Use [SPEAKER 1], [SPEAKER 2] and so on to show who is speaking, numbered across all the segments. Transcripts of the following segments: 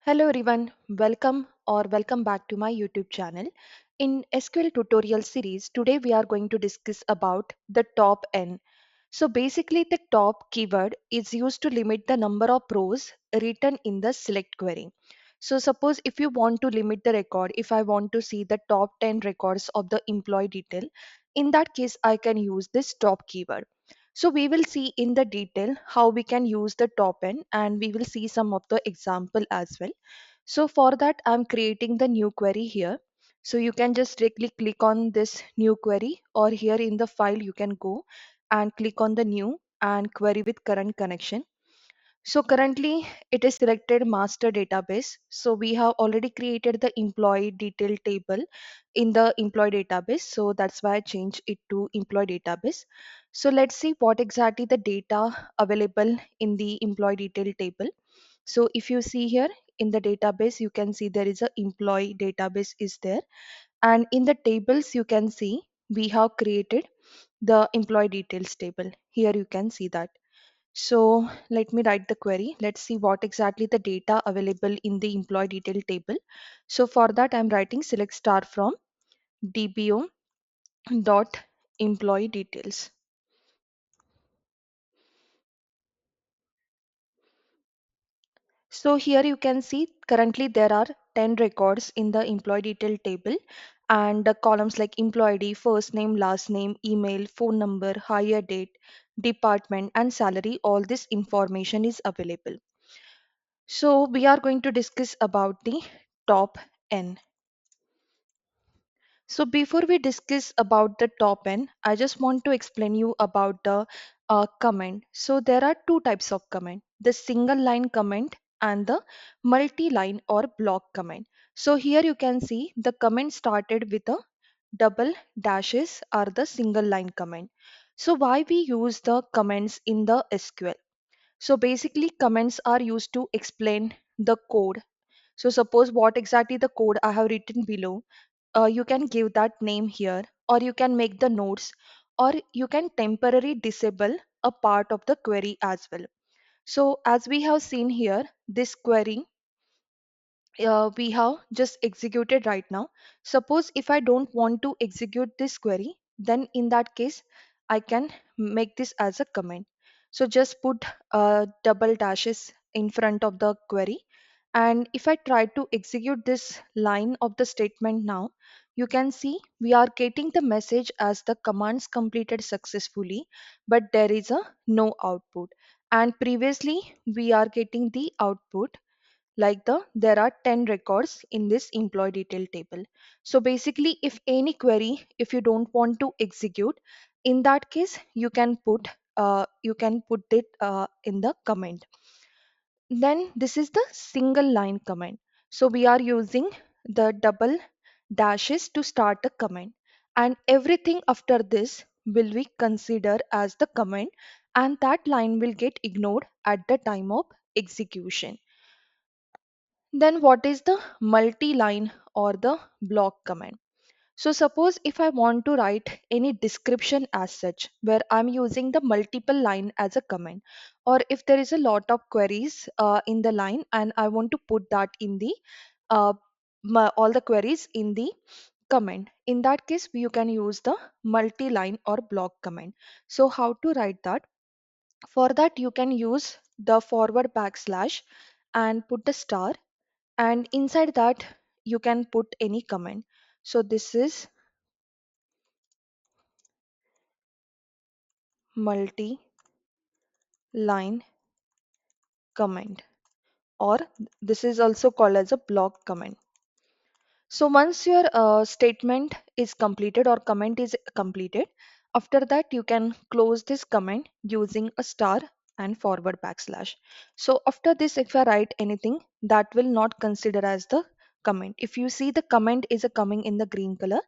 [SPEAKER 1] Hello everyone, welcome back to my YouTube channel. In SQL tutorial series, today we are going to discuss about the top n. So basically the top keyword is used to limit the number of rows written in the select query. So suppose if you want to limit the record, if I want to see the top 10 records of the employee detail, in that case I can use this top keyword. So we will see in the detail how we can use the top n and we will see some of the example as well. So for that, I'm creating the new query here. So you can just directly click on this new query, or here in the file, you can go and click on the new and query with current connection. So currently it is selected master database. So we have already created the employee detail table in the employee database. So that's why I changed it to employee database. So let's see what exactly the data available in the employee detail table. So if you see here in the database, you can see there is a employee database is there. And in the tables, you can see we have created the employee details table. Here you can see that. So let me write the query. Let's see what exactly the data available in the employee detail table. So for that, I'm writing select star from dbo dot employee details. So here you can see currently there are 10 records in the employee detail table, and the columns like employee ID, first name, last name, email, phone number, hire date, department and salary, all this information is available. So we are going to discuss about the top n. So before we discuss about the top n, I just want to explain you about the comment. So there are two types of comment: the single line comment and the multi-line or block comment. So here you can see the comment started with a double dashes are the single line comment. So why we use the comments in the SQL? So basically comments are used to explain the code. So suppose what exactly the code I have written below, you can give that name here, or you can make the notes, or you can temporarily disable a part of the query as well. So as we have seen here, this query we have just executed right now. Suppose if I don't want to execute this query, then in that case, I can make this as a comment. So just put double dashes in front of the query. And if I try to execute this line of the statement now, you can see we are getting the message as the commands completed successfully, but there is a no output. And previously we are getting the output like there are 10 records in this employee detail table. So basically if any query if you don't want to execute, in that case you can put it in the comment. Then this is the single line comment. So we are using the double dashes to start a comment, and everything after this will be considered as the comment, and that line will get ignored at the time of execution. Then what is the multi-line or the block command? So suppose if I want to write any description as such where I'm using the multiple line as a command, or if there is a lot of queries in the line and I want to put that in the uh, all the queries in the command, in that case you can use the multi-line or block command. So how to write that? For that you can use the forward backslash and put the star, and inside that you can put any comment. So this is multi line comment, or this is also called as a block comment. So once your statement is completed or comment is completed, after that you can close this comment using a star and forward backslash. So after this, if I write anything, that will not consider as the comment. If you see the comment is a coming in the green color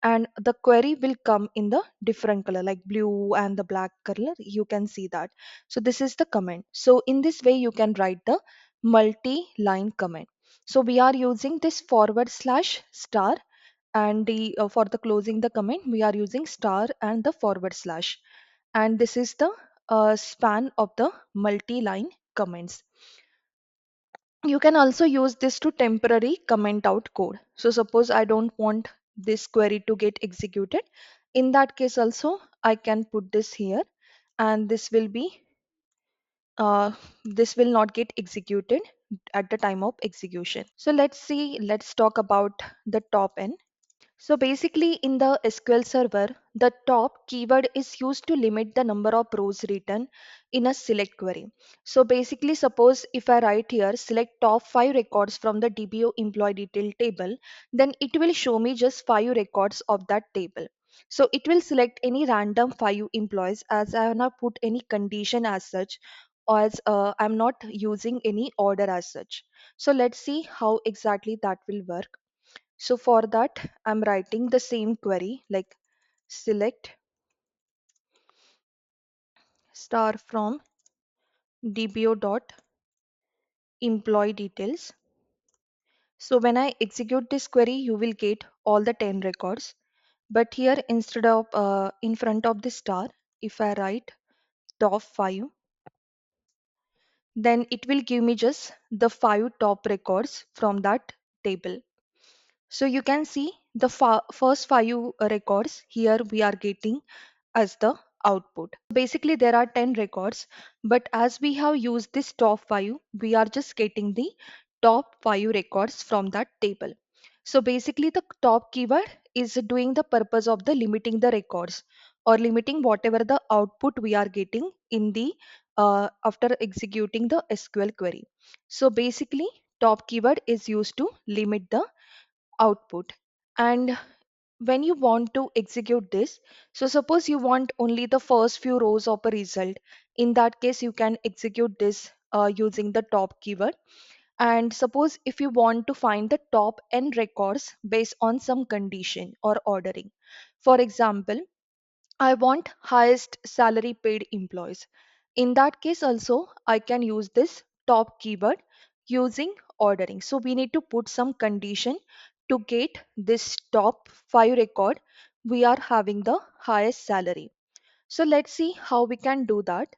[SPEAKER 1] and the query will come in the different color like blue and the black color, you can see that. So this is the comment. So in this way you can write the multi-line comment. So we are using this forward slash star, and the for the closing the comment we are using star and the forward slash, and this is the span of the multi-line comments. You can also use this to temporary comment out code. So suppose I don't want this query to get executed. In that case also I can put this here, and uh, this will not get executed at the time of execution. So let's talk about the top n. So basically, in the SQL Server, the top keyword is used to limit the number of rows written in a select query. So basically, suppose if I write here, select top 5 records from the DBO employee detail table, then it will show me just 5 records of that table. So it will select any random 5 employees, as I have not put any condition as such, or as I'm not using any order as such. So let's see how exactly that will work. So for that, I'm writing the same query like select star from dbo dot employee details. So when I execute this query, you will get all the 10 records. But here, instead of in front of the star, if I write top 5, then it will give me just the 5 top records from that table. So you can see the first 5 records here we are getting as the output. Basically, there are 10 records, but as we have used this top 5, we are just getting the top 5 records from that table. So basically, the top keyword is doing the purpose of the limiting the records or limiting whatever the output we are getting in the after executing the SQL query. So basically, top keyword is used to limit the output. And when you want to execute this, so suppose you want only the first few rows of a result. In that case, you can execute this using the top keyword. And suppose if you want to find the top n records based on some condition or ordering. For example, I want highest salary paid employees. In that case also I can use this top keyword using ordering. So we need to put some condition to get this top 5 record. We are having the highest salary. So let's see how we can do that.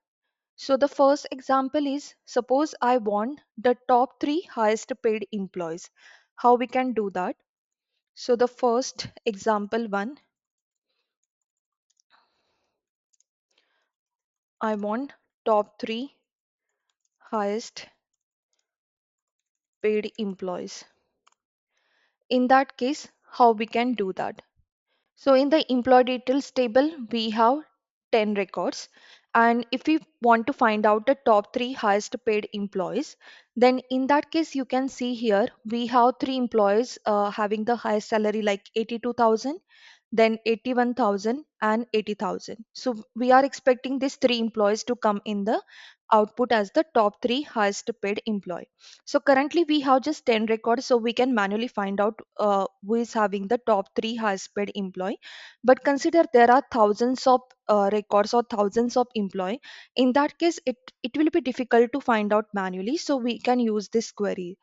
[SPEAKER 1] So the first example is, suppose I want the top 3 highest paid employees. How we can do that? So the first example one, I want top 3 highest paid employees. In that case, how we can do that? So in the employee details table, we have 10 records. And if we want to find out the top 3 highest paid employees, then in that case, you can see here we have 3 employees having the highest salary like 82,000, then 81,000 and 80,000. So we are expecting these 3 employees to come in the output as the top 3 highest paid employee. So currently we have just 10 records, so we can manually find out who is having the top 3 highest paid employee. But consider there are thousands of records or thousands of employee. In that case, it will be difficult to find out manually. So we can use this query.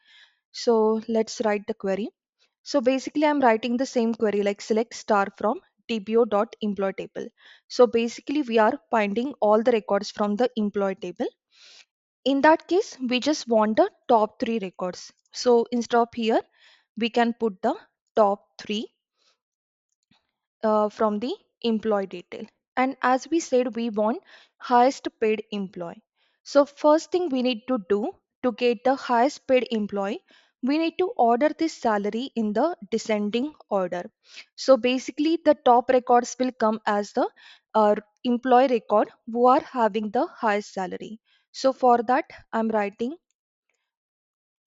[SPEAKER 1] So let's write the query. So basically, I'm writing the same query like select star from tbo.employee table. So basically, we are finding all the records from the employee table. In that case, we just want the top 3 records. So instead of here, we can put the top 3 from the employee detail. And as we said, we want highest paid employee. So first thing we need to do to get the highest paid employee, we need to order this salary in the descending order. So basically, the top records will come as the employee record who are having the highest salary. So for that, I'm writing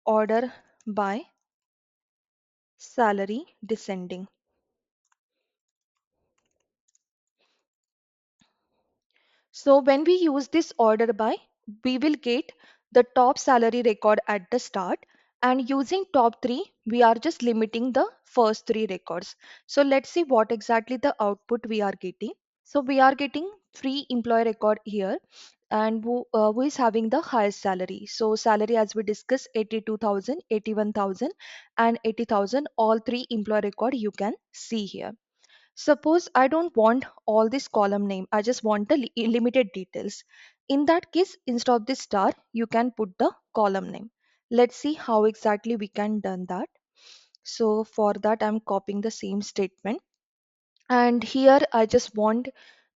[SPEAKER 1] order by salary descending. So when we use this order by, we will get the top salary record at the start, and using top 3, we are just limiting the first 3 records. So let's see what exactly the output we are getting. So we are getting free employee record here, and who is having the highest salary. So salary, as we discussed, 82,000, 81,000, and 80,000, all 3 employee record you can see here. Suppose I don't want all this column name, I just want the limited details. In that case, instead of this star, you can put the column name. Let's see how exactly we can done that. So for that I'm copying the same statement, and here I just want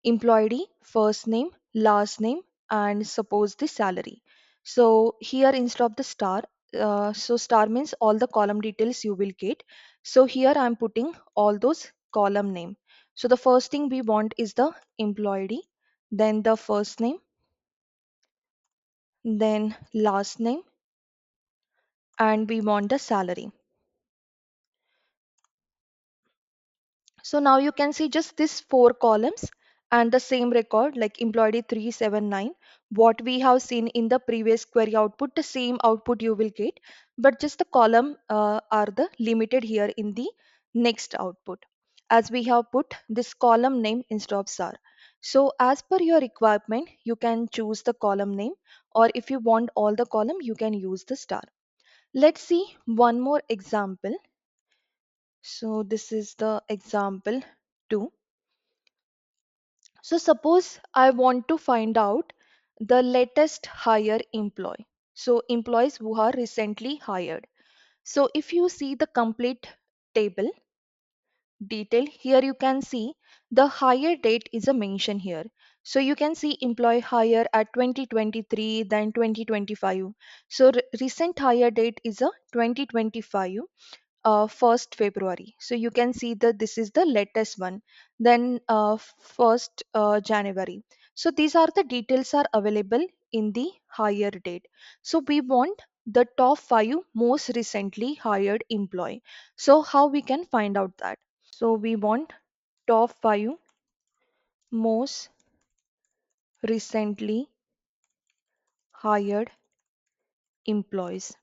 [SPEAKER 1] employee first name, last name, and suppose the salary. So here instead of the star, so star means all the column details you will get. So here I'm putting all those column name. So the first thing we want is the employee, then the first name, then last name, and we want the salary. So now you can see just this four columns and the same record like employee 379. What we have seen in the previous query output, the same output you will get, but just the column are the limited here in the next output, as we have put this column name instead of star. So as per your requirement, you can choose the column name, or if you want all the column, you can use the star. Let's see one more example. So this is the example 2. So suppose I want to find out the latest hire employee. So employees who are recently hired. So if you see the complete table detail here, you can see the hire date is a mention here. So you can see employee hire at 2023, then 2025. So recent hire date is a 2025, 1st February. So you can see that this is the latest one. Then 1st January. So these are the details are available in the hire date. So we want the top 5 most recently hired employee. So how we can find out that? So we want top 5 most recently hired employees.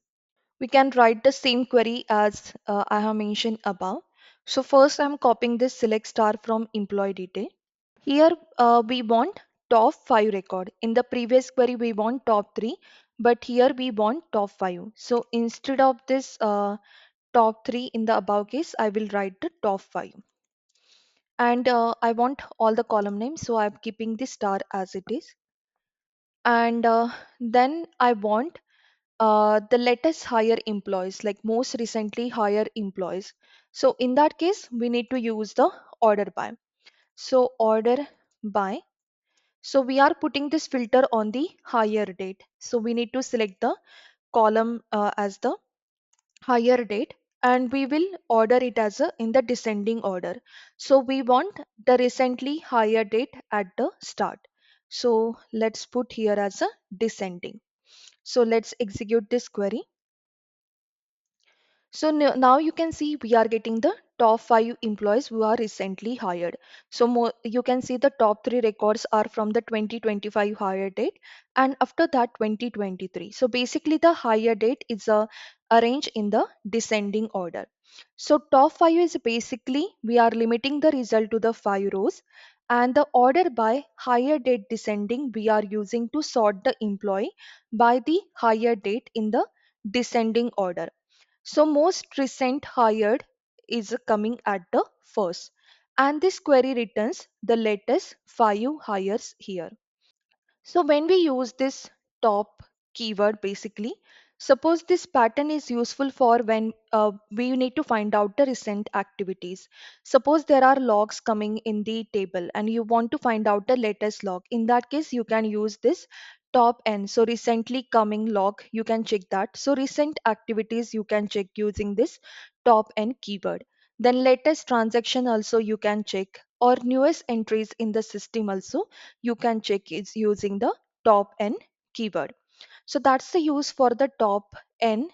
[SPEAKER 1] We can write the same query as I have mentioned above. So first I'm copying this select star from employee detail. Here we want top 5 record. In the previous query we want top 3, but here we want top 5. So instead of this top 3 in the above case, I will write the top 5. And I want all the column names, so I'm keeping the star as it is. And then I want the latest hire employees, like most recently hire employees. So in that case, we need to use the order by. So order by. So we are putting this filter on the hire date. So we need to select the column as the hire date, and we will order it as a in the descending order. So we want the recently hire date at the start. So let's put here as a descending. So let's execute this query. So now you can see we are getting the top 5 employees who are recently hired. So you can see the top 3 records are from the 2025 hire date, and after that 2023. So basically the hire date is arranged in the descending order. So top 5 is basically we are limiting the result to the 5 rows, and the order by hire date descending we are using to sort the employee by the hire date in the descending order. So most recent hired is coming at the first, and this query returns the latest 5 hires here. So when we use this top keyword, basically, suppose this pattern is useful for when we need to find out the recent activities. Suppose there are logs coming in the table and you want to find out the latest log. In that case, you can use this top n. So recently coming log, you can check that. So recent activities, you can check using this top n keyword. Then latest transaction also you can check, or newest entries in the system also you can check is using the top n keyword. So that's the use for the top n.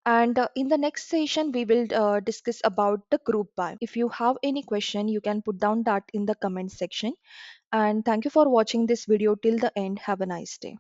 [SPEAKER 1] And in the next session we will discuss about the group by. If you have any question, you can put down that in the comment section. And thank you for watching this video till the end. Have a nice day.